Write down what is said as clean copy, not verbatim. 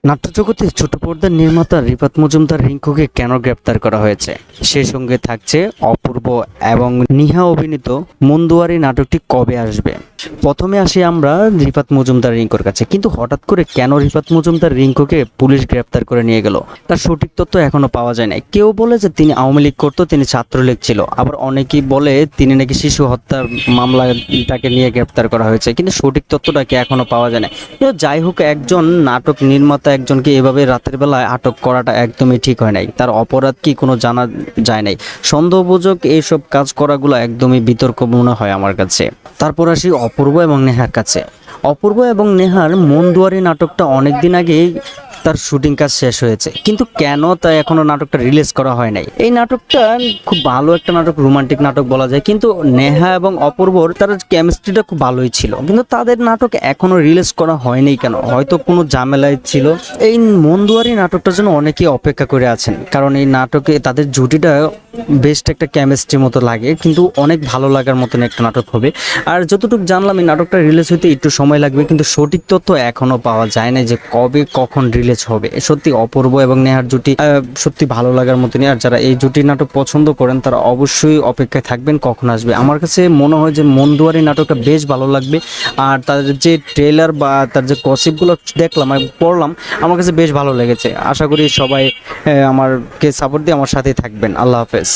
নাট্যজগতে ছোট পর্দার নির্মাতা রিফাত মজুমদার রিংকুকে কেন গ্রেপ্তার করা হয়েছে, সেই সঙ্গে থাকছে অপূর্ব এবং নিহা অভিনীত মন্দুয়ারি নাটকটি কবে আসবে। প্রথমে আসি আমরা রিফাত মজুমদার রিংকুর কাছে। কিন্তু হঠাৎ করে কেন রিফাত মজুমদার রিংকুকে পুলিশ গ্রেপ্তার করে নিয়ে গেল, তার সঠিক তথ্য এখনো পাওয়া যায় নাই। কেউ বলে যে তিনি আওয়ামী লীগ করতো, তিনি ছাত্রলীগ ছিল, আবার অনেকেই বলে তিনি নাকি শিশু হত্যার মামলাটাকে নিয়ে গ্রেপ্তার করা হয়েছে, কিন্তু সঠিক তথ্যটাকে এখনো পাওয়া যায় না। কিন্তু যাই হোক, একজন নাটক নির্মাতা একজনকে এভাবে রাতের বেলায় আটক করাটা একদমই ঠিক হয় নাই। তার অপরাধ কি কোনো জানা যায় নাই। সন্দেহবোধক এইসব কাজ করাগুলো একদমই বিতর্ক মনে হয় আমার কাছে। তারপর আসি অপূর্ব এবং নেহার কাছে। অপূর্ব এবং নেহার মন্দুয়ারি নাটকটা অনেকদিন আগেই তার শুটিং কাজ শেষ হয়েছে, কিন্তু কেন তা এখনো নাটকটা রিলিজ করা হয় নাই। এই নাটকটা খুব ভালো একটা নাটক, রোমান্টিক নাটক বলা যায়। কিন্তু নেহা এবং অপূর্বর তার কেমিস্ট্রিটা খুব ভালোই ছিল, কিন্তু তাদের নাটক এখনো রিলিজ করা হয়নি কেন? হয়তো কোনো ঝামেলায় ছিল। এই মন্দুয়ারি নাটকটার জন্য অনেকেই অপেক্ষা করে আছেন, কারণ এই নাটকে তাদের জুটিটা বেস্ট একটা কেমিস্ট্রির মতো লাগে, কিন্তু অনেক ভালো লাগার মতন একটা নাটক হবে। আর যতটুকু জানলাম এই নাটকটা রিলিজ হতে একটু সময় লাগবে, কিন্তু সঠিক তথ্য এখনো পাওয়া যায় না যে কবে কখন রিলিজ হবে। সত্যি অপূর্ব এবং নেহার জুটি সত্যি ভালো লাগার মতনই। আর যারা এই জুটির নাটক পছন্দ করেন তারা অবশ্যই অপেক্ষায় থাকবেন কখন আসবে। আমার কাছে মনে হয় যে মন্দুয়ারি নাটকটা বেশ ভালো লাগবে। আর তাদের যে ট্রেলার বা তার যে গসিপগুলো দেখলাম আর পড়লাম, আমার কাছে বেশ ভালো লেগেছে। আশা করি সবাই আমারকে সাপোর্ট দিয়ে আমার সাথেই থাকবেন। আল্লাহ হাফেজ।